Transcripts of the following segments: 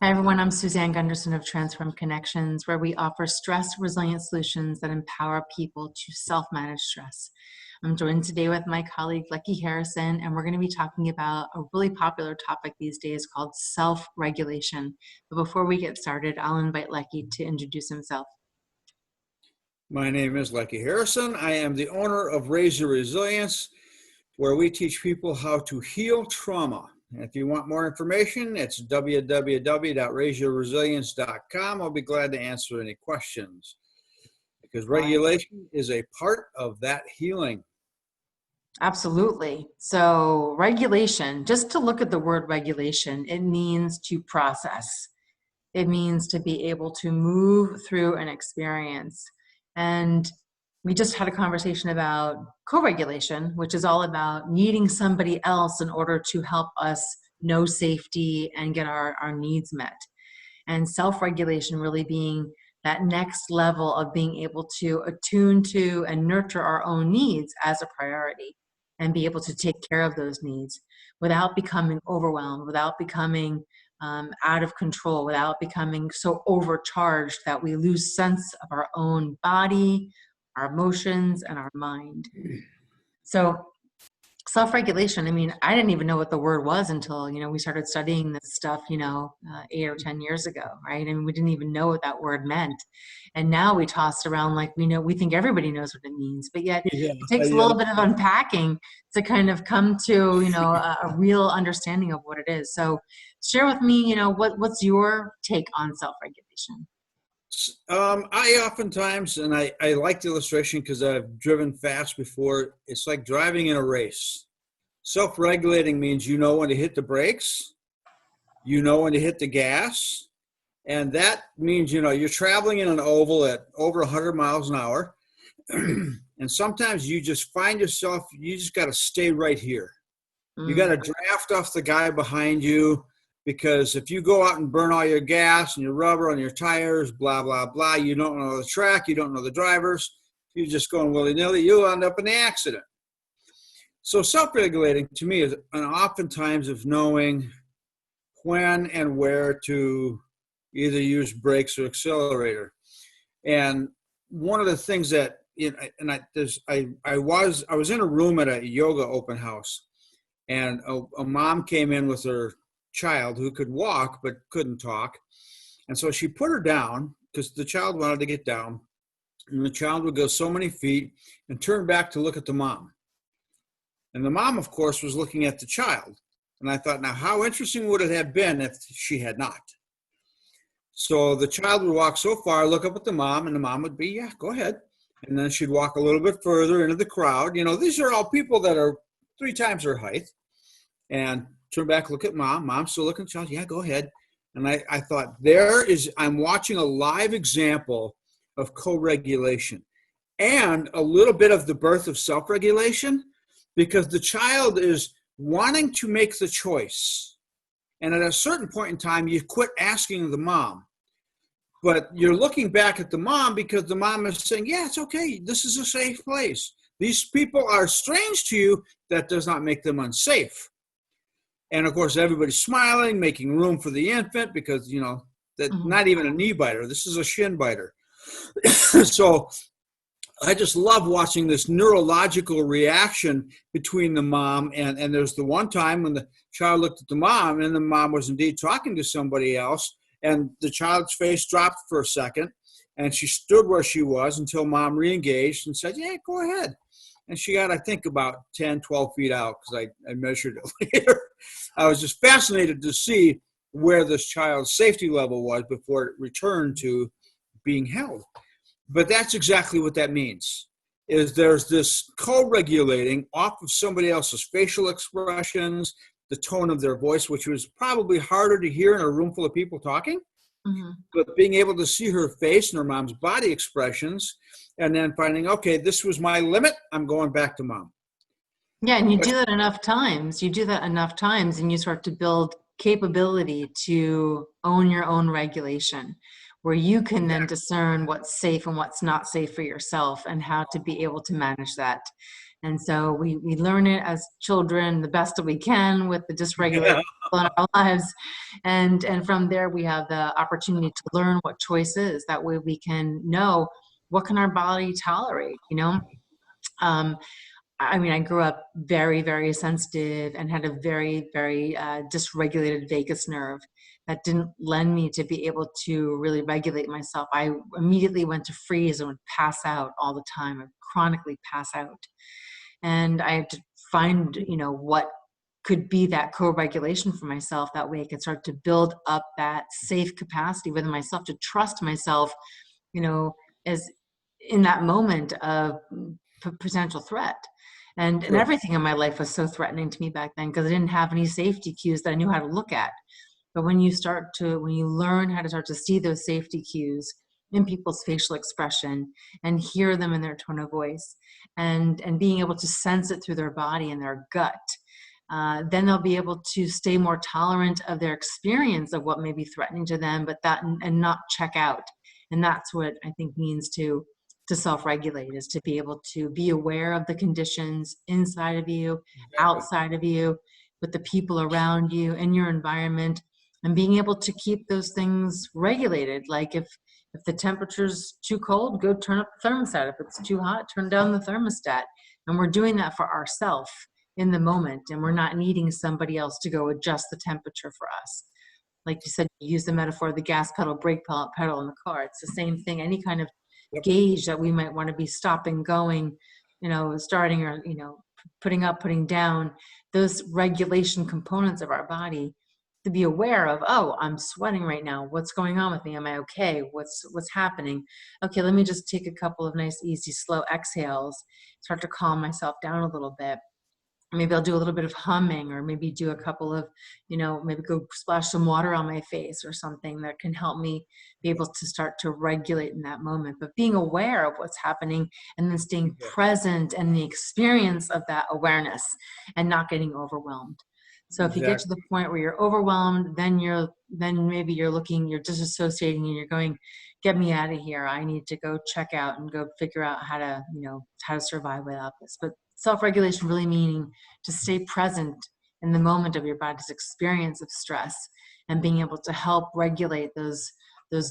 Hi, everyone. I'm Suzanne Gundersen of Transform Connections, where we offer stress resilient solutions that empower people to self-manage stress. I'm joined today with my colleague, Leckey Harrison, and we're going to be talking about a really popular topic these days called self-regulation. But before we get started, I'll invite Leckey to introduce himself. My name is Leckey Harrison. I am the owner of Raise Your Resilience, where we teach people how to heal trauma. And if you want more information, it's www.raiseyourresilience.com. I'll be glad to answer any questions because regulation is a part of that healing. Absolutely. So regulation, just to look at the word regulation, it means to process. It means to be able to move through an experience. And we just had a conversation about co-regulation, which is all about needing somebody else in order to help us know safety and get our needs met. And self-regulation really being that next level of being able to attune to and nurture our own needs as a priority and be able to take care of those needs without becoming overwhelmed, without becoming out of control, without becoming so overcharged that we lose sense of our own body, our emotions, and our mind. So self-regulation, I mean, I didn't even know what the word was until, we started studying this stuff, 8 or 10 years ago, right? And we didn't even know what that word meant. And now we toss it around like we think everybody knows what it means, but yet it takes a little bit of unpacking to kind of come to, a real understanding of what it is. So share with me, what's your take on self-regulation? I oftentimes, and I like the illustration because I've driven fast before, it's like driving in a race. Self-regulating means you know when to hit the brakes, you know when to hit the gas, and that means, you're traveling in an oval at over 100 miles an hour, and sometimes you just find yourself, you just got to stay right here. You got to draft off the guy behind you, because if you go out and burn all your gas and your rubber on your tires, blah, blah, blah, you don't know the track, you don't know the drivers, you're just going willy-nilly, you'll end up in the accident. So self-regulating to me is an oftentimes of knowing when and where to either use brakes or accelerator. And one of the things that, I was in a room at a yoga open house, and a mom came in with her child who could walk but couldn't talk. And so she put her down because the child wanted to get down. And the child would go so many feet and turn back to look at the mom. And the mom, of course, was looking at the child. And I thought, now, how interesting would it have been if she had not? So the child would walk so far, look up at the mom, and the mom would be, yeah, go ahead. And then she'd walk a little bit further into the crowd. These are all people that are 3 times her height. And turn back, look at mom. Mom's still looking at the child. Yeah, go ahead. And I thought, I'm watching a live example of co-regulation and a little bit of the birth of self-regulation, because the child is wanting to make the choice. And at a certain point in time, you quit asking the mom. But you're looking back at the mom because the mom is saying, yeah, it's okay. This is a safe place. These people are strange to you. That does not make them unsafe. And of course, everybody's smiling, making room for the infant because, that not even a knee biter. This is a shin biter. So I just love watching this neurological reaction between the mom and there's the one time when the child looked at the mom and the mom was indeed talking to somebody else, and the child's face dropped for a second and she stood where she was until mom re-engaged and said, yeah, go ahead. And she got, I think, about 10, 12 feet out because I measured it later. I was just fascinated to see where this child's safety level was before it returned to being held. But that's exactly what that means, is there's this co-regulating off of somebody else's facial expressions, the tone of their voice, which was probably harder to hear in a room full of people talking. But being able to see her face and her mom's body expressions, and then finding, okay, this was my limit, I'm going back to mom. Yeah, and you do that enough times, and you start to build capability to own your own regulation, where you can then discern what's safe and what's not safe for yourself and how to be able to manage that. And so we learn it as children the best that we can with the dysregulated people in our lives. And from there, we have the opportunity to learn what choice is. That way we can know what can our body tolerate, you know? Um, I mean, I grew up very, very sensitive and had a very, very dysregulated vagus nerve that didn't lend me to be able to really regulate myself. I immediately went to freeze and would pass out all the time, and chronically pass out. And I had to find, you know, what could be that co-regulation for myself. That way I could start to build up that safe capacity within myself to trust myself, you know, as in that moment of potential threat. And Sure. everything in my life was so threatening to me back then because I didn't have any safety cues that I knew how to look at. But when you learn how to start to see those safety cues in people's facial expression and hear them in their tone of voice, and being able to sense it through their body and their gut, then they'll be able to stay more tolerant of their experience of what may be threatening to them, but that and not check out. And that's what I think means to self-regulate, is to be able to be aware of the conditions inside of you, Exactly. outside of you, with the people around you, in your environment, and being able to keep those things regulated. Like if the temperature's too cold, go turn up the thermostat. If it's too hot, turn down the thermostat. And we're doing that for ourselves in the moment, and we're not needing somebody else to go adjust the temperature for us. Like you said, you use the metaphor of the gas pedal, brake pedal in the car. It's the same thing. Any kind of Yep. gauge that we might want to be stopping, going, you know, starting, or, you know, putting up, putting down, those regulation components of our body, to be aware of, oh, I'm sweating right now. What's going on with me? Am I okay? What's happening? Okay, let me just take a couple of nice, easy, slow exhales, start to calm myself down a little bit. Maybe I'll do a little bit of humming, or maybe do a couple of, you know, maybe go splash some water on my face or something that can help me be able to start to regulate in that moment. But being aware of what's happening and then staying Okay. present in the experience of that awareness and not getting overwhelmed. So if you get to Exactly. the point where you're overwhelmed, then maybe you're disassociating, and you're going, get me out of here. I need to go check out and go figure out how to, you know, how to survive without this. But self-regulation really meaning to stay present in the moment of your body's experience of stress, and being able to help regulate those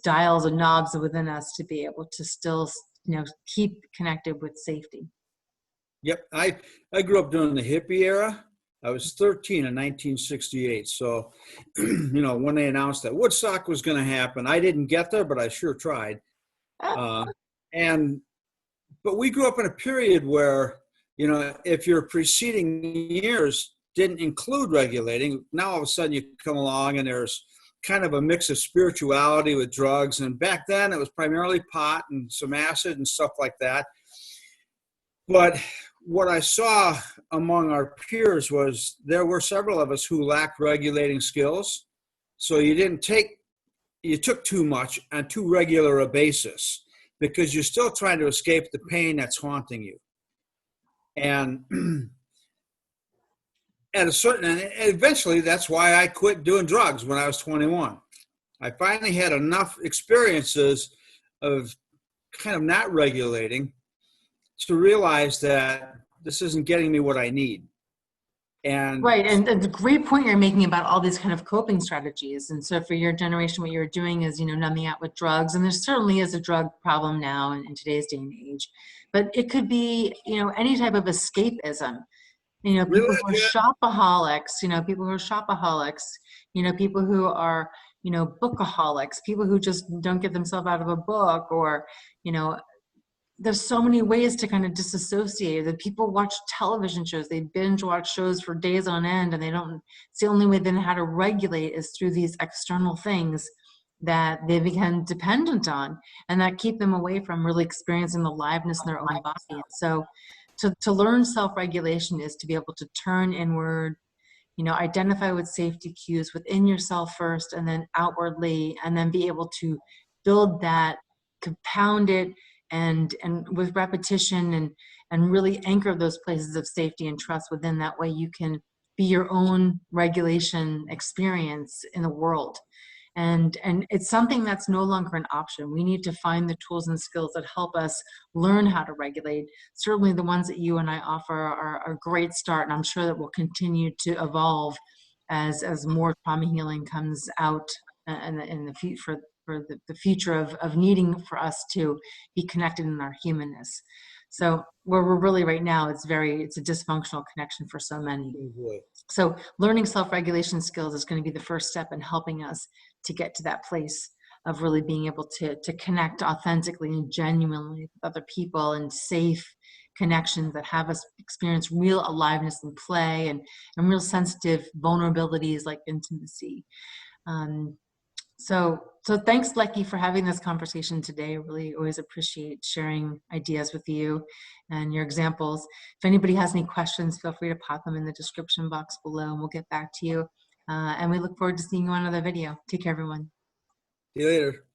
dials and knobs within us to be able to still, you know, keep connected with safety. Yep. I grew up during the hippie era. I was 13 in 1968. So, you know, when they announced that Woodstock was going to happen, I didn't get there, but I sure tried. Uh, and but we grew up in a period where, you know, if your preceding years didn't include regulating, now all of a sudden you come along and there's kind of a mix of spirituality with drugs. And back then it was primarily pot and some acid and stuff like that. But what I saw among our peers was there were several of us who lacked regulating skills. So you took too much on too regular a basis because you're still trying to escape the pain that's haunting you. And and eventually that's why I quit doing drugs when I was 21. I finally had enough experiences of kind of not regulating to realize that this isn't getting me what I need. And Right, and the great point you're making about all these kind of coping strategies. And so for your generation, what you're doing is, you know, numbing out with drugs. And there certainly is a drug problem now in today's day and age. But it could be, you know, any type of escapism. You know, people who are religion, shopaholics, you know, people who are shopaholics, you know, people who are, you know, bookaholics, people who just don't get themselves out of a book, or, you know, there's so many ways to kind of disassociate. That people watch television shows, they binge watch shows for days on end, and they don't, it's the only way they know how to regulate is through these external things that they become dependent on, and that keep them away from really experiencing the liveness in their own body. And so to learn self-regulation is to be able to turn inward, you know, identify with safety cues within yourself first, and then outwardly, and then be able to build that, compound it, and with repetition, and really anchor those places of safety and trust within. That way you can be your own regulation experience in the world. And it's something that's no longer an option. We need to find the tools and skills that help us learn how to regulate. Certainly the ones that you and I offer are a great start, and I'm sure that will continue to evolve as more trauma healing comes out in the future, for the future of needing for us to be connected in our humanness. So where we're really right now, it's a dysfunctional connection for so many. Oh boy. So learning self-regulation skills is going to be the first step in helping us to get to that place of really being able to connect authentically and genuinely with other people, and safe connections that have us experience real aliveness and play, and real sensitive vulnerabilities like intimacy. Um, so thanks, Leckey, for having this conversation today. I really always appreciate sharing ideas with you and your examples. If anybody has any questions, feel free to pop them in the description box below, and we'll get back to you. And we look forward to seeing you on another video. Take care, everyone. See you later.